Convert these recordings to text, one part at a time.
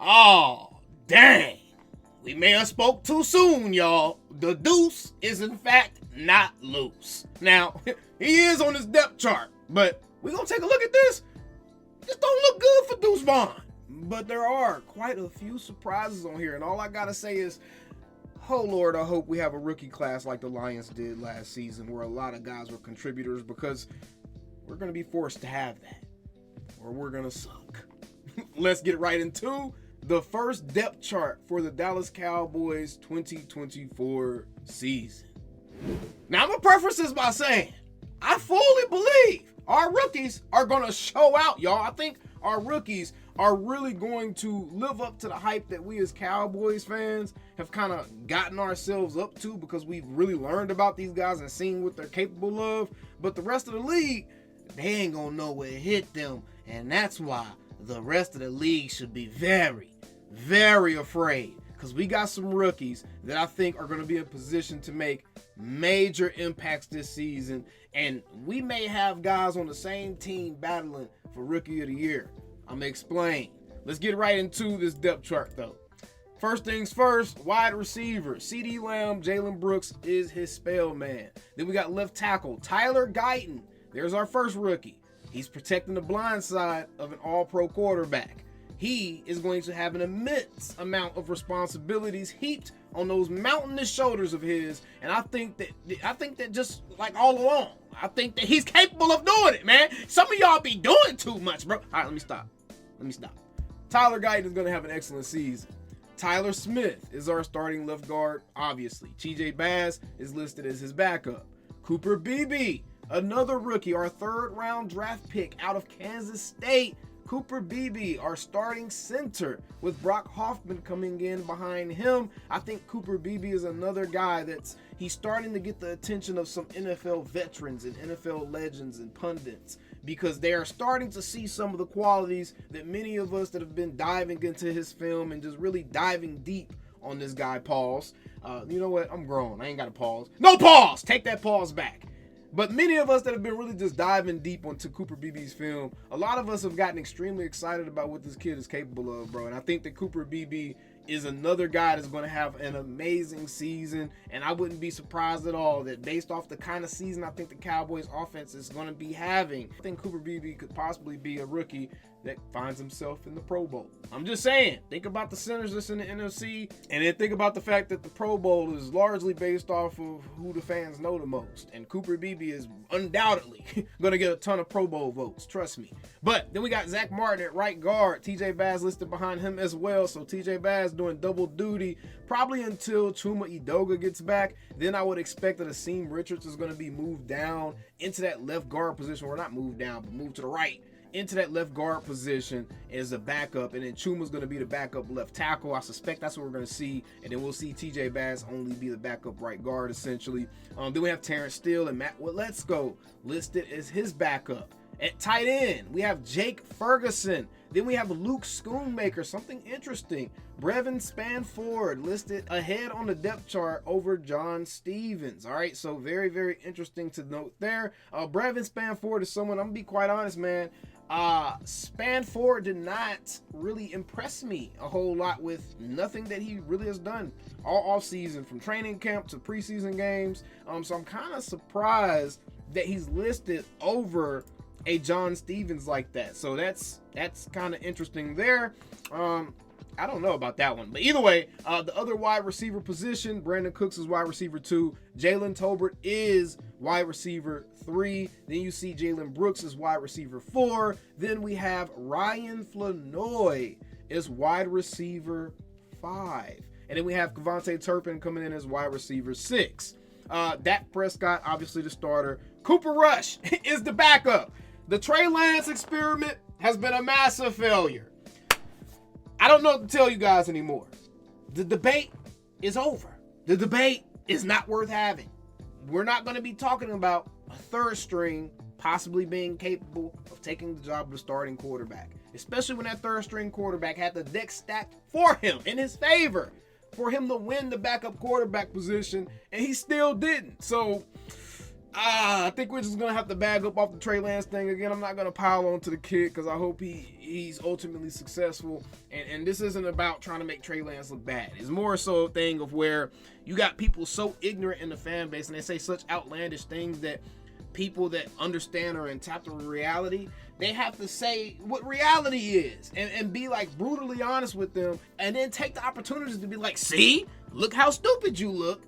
Oh, dang. We may have spoke too soon, y'all. The deuce is in fact not loose. Now, he is on his depth chart, but we're going to take a look at this. This don't look good for Deuce Vaughn. But there are quite a few surprises on here, and all I got to say is, oh Lord, I hope we have a rookie class like the Lions did last season, where a lot of guys were contributors, because we're going to be forced to have that, or we're going to suck. Let's get right into the first depth chart for the Dallas Cowboys 2024 season. Now, I'm going to preface this by saying, I fully believe our rookies are going to show out, y'all. I think our rookies are really going to live up to the hype that we as Cowboys fans have kind of gotten ourselves up to, because we've really learned about these guys and seen what they're capable of. But the rest of the league, they ain't going to know where it hit them. And that's why the rest of the league should be very, very afraid, because we got some rookies that I think are going to be in position to make major impacts this season, and we may have guys on the same team battling for Rookie of the Year. I'm going to explain. Let's get right into this depth chart, though. First things first, wide receiver. CeeDee Lamb, Jalen Brooks is his spell man. Then we got left tackle, Tyler Guyton. There's our first rookie. He's protecting the blind side of an all-pro quarterback. He is going to have an immense amount of responsibilities heaped on those mountainous shoulders of his, and I think that just like all along, I think that he's capable of doing it, man. Some of y'all be doing too much, bro. All right, let me stop. Tyler Guyton is going to have an excellent season. Tyler Smith is our starting left guard, obviously. TJ Bass is listed as his backup. Cooper Beebe, another rookie, our third-round draft pick out of Kansas State. Cooper Beebe, our starting center, with Brock Hoffman coming in behind him. I think Cooper Beebe is another guy he's starting to get the attention of some NFL veterans and NFL legends and pundits, because they are starting to see some of the qualities that many of us that have been diving into his film and just really diving deep on this guy. Pause. You know what? I'm grown. I ain't got to pause. No pause! Take that pause back. But many of us that have been really just diving deep onto Cooper Beebe's film, a lot of us have gotten extremely excited about what this kid is capable of, bro. And I think that Cooper Beebe is another guy that's going to have an amazing season. And I wouldn't be surprised at all that based off the kind of season I think the Cowboys offense is going to be having, I think Cooper Beebe could possibly be a rookie that finds himself in the Pro Bowl. I'm just saying, think about the centers that's in the NFC, and then think about the fact that the Pro Bowl is largely based off of who the fans know the most. And Cooper Beebe is undoubtedly going to get a ton of Pro Bowl votes, trust me. But then we got Zach Martin at right guard. TJ Bass listed behind him as well. So TJ Bass doing double duty probably until Chuma Edoga gets back. Then I would expect that Akeem Richards is going to be moved down into that left guard position, or not moved down, but moved to the right into that left guard position as a backup, and then Chuma's going to be the backup left tackle. I suspect that's what we're going to see, and then we'll see TJ Bass only be the backup right guard, essentially. Then we have Terrence Steele and Matt Let's-Go listed as his backup. At tight end, we have Jake Ferguson. Then we have Luke Schoonmaker, something interesting. Brevin Spanford listed ahead on the depth chart over John Stevens. All right, so very, very interesting to note there. Brevin Spanford is someone, I'm going to be quite honest, man. Spanford did not really impress me a whole lot with nothing that he really has done all off season, from training camp to preseason games. So I'm kind of surprised that he's listed over a John Stevens like that. So that's kind of interesting there. I don't know about that one. But either way, the other wide receiver position, Brandon Cooks is wide receiver 2. Jalen Tolbert is wide receiver 3. Then you see Jalen Brooks is wide receiver 4. Then we have Ryan Flanoy is wide receiver 5. And then we have Kevontae Turpin coming in as wide receiver 6. Dak Prescott, obviously the starter. Cooper Rush is the backup. The Trey Lance experiment has been a massive failure. I don't know what to tell you guys anymore. The debate is over. The debate is not worth having. We're not going to be talking about a third string possibly being capable of taking the job of the starting quarterback, especially when that third string quarterback had the deck stacked for him in his favor for him to win the backup quarterback position, and he still didn't. So I think we're just gonna have to bag up off the Trey Lance thing again. I'm not gonna pile on to the kid because I hope he's ultimately successful. And this isn't about trying to make Trey Lance look bad. It's more so a thing of where you got people so ignorant in the fan base and they say such outlandish things that people that understand or in tap to reality, they have to say what reality is and be like brutally honest with them, and then take the opportunities to be like, see, look how stupid you look.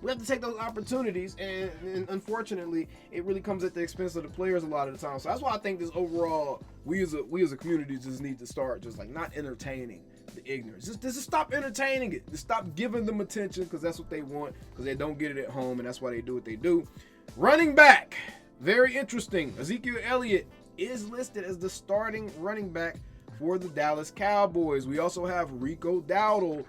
We have to take those opportunities, and unfortunately, it really comes at the expense of the players a lot of the time. So that's why I think this overall, we as a community just need to start just like not entertaining the ignorance. Just stop entertaining it. Just stop giving them attention because that's what they want, because they don't get it at home, and that's why they do what they do. Running back, very interesting. Ezekiel Elliott is listed as the starting running back for the Dallas Cowboys. We also have Rico Dowdle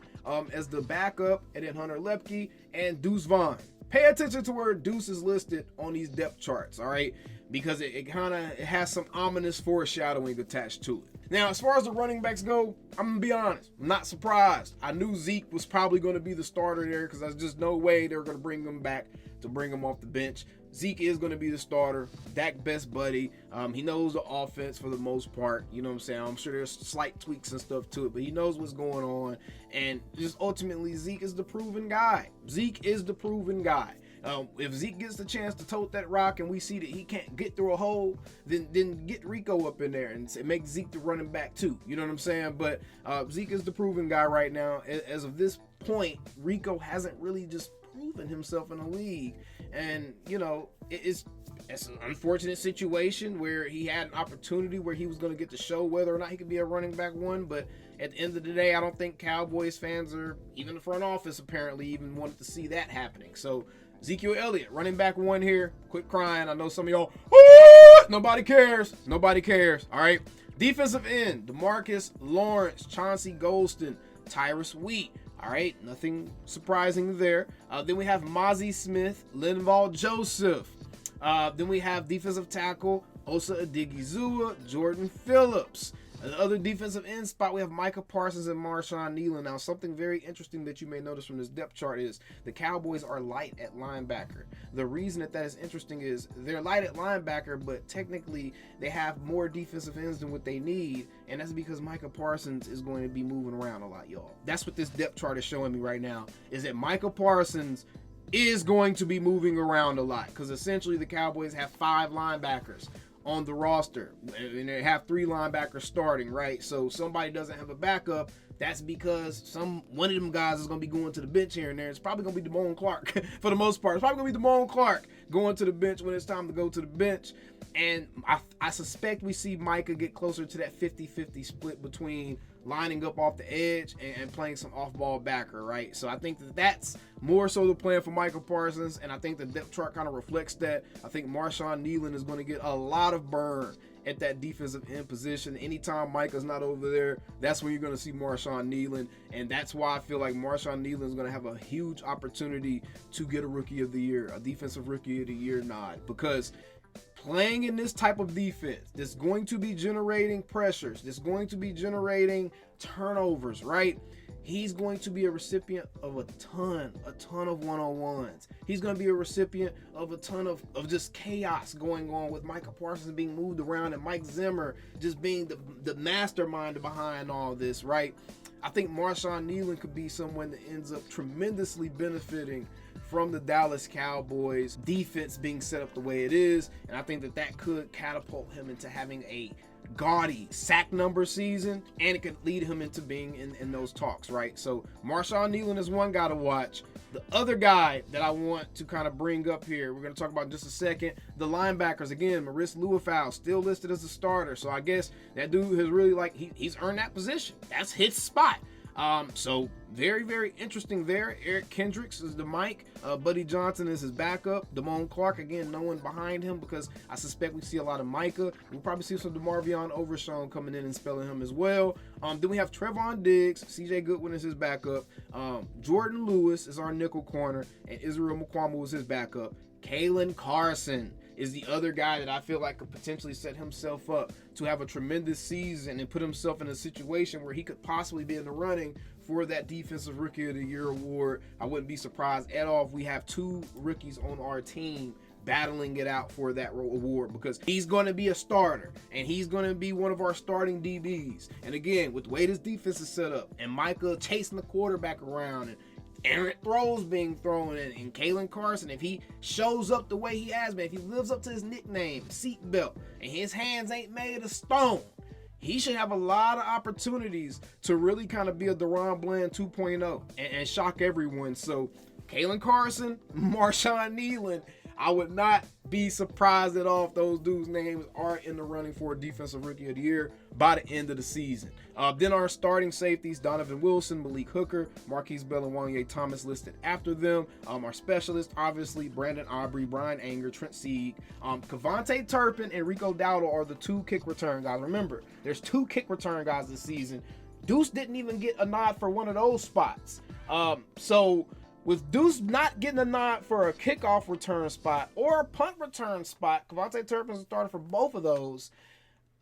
as the backup, and then Hunter Lepke and Deuce Vaughn. Pay attention to where Deuce is listed on these depth charts, all right? Because it kind of has some ominous foreshadowing attached to it. Now, as far as the running backs go, I'm going to be honest. I'm not surprised. I knew Zeke was probably going to be the starter there because there's just no way they're going to bring him back to bring him off the bench. Zeke is going to be the starter. Dak best buddy. He knows the offense for the most part. You know what I'm saying? I'm sure there's slight tweaks and stuff to it, but he knows what's going on. And just ultimately, Zeke is the proven guy. Zeke is the proven guy. If Zeke gets the chance to tote that rock and we see that he can't get through a hole, then get Rico up in there and make Zeke the running back too. You know what I'm saying? But Zeke is the proven guy right now. As of this point, Rico hasn't really just proven himself in the league. And, you know, it's an unfortunate situation where he had an opportunity where he was going to get to show whether or not he could be a running back one. But at the end of the day, I don't think Cowboys fans or even the front office apparently even wanted to see that happening. So Ezekiel Elliott, running back one here. Quit crying. I know some of y'all, nobody cares. Nobody cares. All right. Defensive end, DeMarcus Lawrence, Chauncey Golston, Tyrus Wheat. All right, nothing surprising there. Then we have Mozzie Smith, Linval Joseph. Then we have defensive tackle Osa Odigizua, Jordan Phillips. The other defensive end spot, we have Micah Parsons and Marshawn Nealon. Now, something very interesting that you may notice from this depth chart is the Cowboys are light at linebacker. The reason that is interesting is they're light at linebacker, but technically they have more defensive ends than what they need, and that's because Micah Parsons is going to be moving around a lot, y'all. That's what this depth chart is showing me right now, is that Micah Parsons is going to be moving around a lot, because essentially the Cowboys have 5 linebackers on the roster, and they have 3 linebackers starting, right? So somebody doesn't have a backup. That's because one of them guys is going to be going to the bench here and there. It's probably going to be Damone Clark for the most part. It's probably going to be Damone Clark going to the bench when it's time to go to the bench. And I suspect we see Micah get closer to that 50-50 split between lining up off the edge and playing some off-ball backer, right? So I think that's more so the plan for Micah Parsons, and I think the depth chart kind of reflects that. I think Marshawn Nealon is going to get a lot of burn at that defensive end position. Anytime Micah's not over there, that's when you're going to see Marshawn Nealon, and that's why I feel like Marshawn Nealon is going to have a huge opportunity to get a Rookie of the Year, a Defensive Rookie of the Year nod, because playing in this type of defense that's going to be generating pressures, that's going to be generating turnovers, right? He's going to be a recipient of a ton of one-on-ones. He's going to be a recipient of a ton of just chaos going on with Micah Parsons being moved around and Mike Zimmer just being the mastermind behind all this, right? I think Marshawn Nealon could be someone that ends up tremendously benefiting from the Dallas Cowboys defense being set up the way it is, and I think that could catapult him into having a gaudy sack number season, and it could lead him into being in those talks, right? So Marshawn Nealon is one guy to watch. The other guy that I want to kind of bring up here, we're going to talk about in just a second, the linebackers. Again, Maurice Luafau still listed as a starter, so I guess that dude has really, like, he's earned that position. That's his spot. So very, very interesting there. Eric Kendricks is the mic. Buddy Johnson is his backup. Damone Clark, again, no one behind him because I suspect we see a lot of Micah. We'll probably see some DeMarvion Overshown coming in and spelling him as well. Then we have Trevon Diggs. CJ Goodwin is his backup. Jordan Lewis is our nickel corner, and Israel Mukuamu is his backup. Kalen Carson is the other guy that I feel like could potentially set himself up to have a tremendous season and put himself in a situation where he could possibly be in the running for that Defensive Rookie of the Year award. I wouldn't be surprised at all if we have 2 rookies on our team battling it out for that award, because he's going to be a starter and he's going to be one of our starting DBs. And again, with the way this defense is set up and Micah chasing the quarterback around and errant throws being thrown and Kalen Carson, if he shows up the way he has been, if he lives up to his nickname, seatbelt, and his hands ain't made of stone, he should have a lot of opportunities to really kind of be a Deron Bland 2.0 and shock everyone. So Kalen Carson, Marshawn Nealon, I would not be surprised at all if those dudes' names are in the running for Defensive Rookie of the Year by the end of the season. Then our starting safeties, Donovan Wilson, Malik Hooker, Marquise Bell, and Wanye Thomas listed after them. Our specialists, obviously, Brandon Aubrey, Brian Anger, Trent Sieg, Kavontae Turpin, and Rico Dowdle are the 2 kick return guys. Remember, there's 2 kick return guys this season. Deuce didn't even get a nod for one of those spots. So with Deuce not getting a nod for a kickoff return spot or a punt return spot, Kavontae Turpin's started for both of those.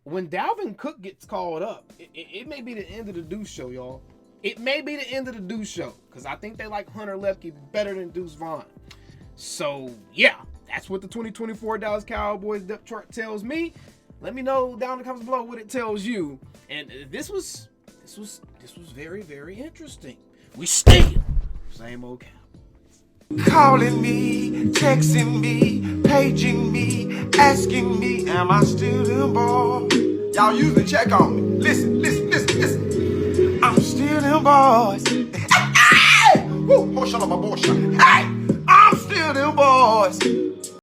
When Dalvin Cook gets called up, it may be the end of the Deuce show, y'all. It may be the end of the Deuce show, because I think they like Hunter Lepke better than Deuce Vaughn. So, yeah, that's what the 2024 Dallas Cowboys depth chart tells me. Let me know down in the comments below what it tells you. And this was very, very interesting. We still same old Cowboys. Calling me, texting me, paging me, asking me, am I still them boys? Y'all usually check on me. Listen. I'm still them boys. Hey! Woo! Shut up, my boy. Hey! I'm still them boys.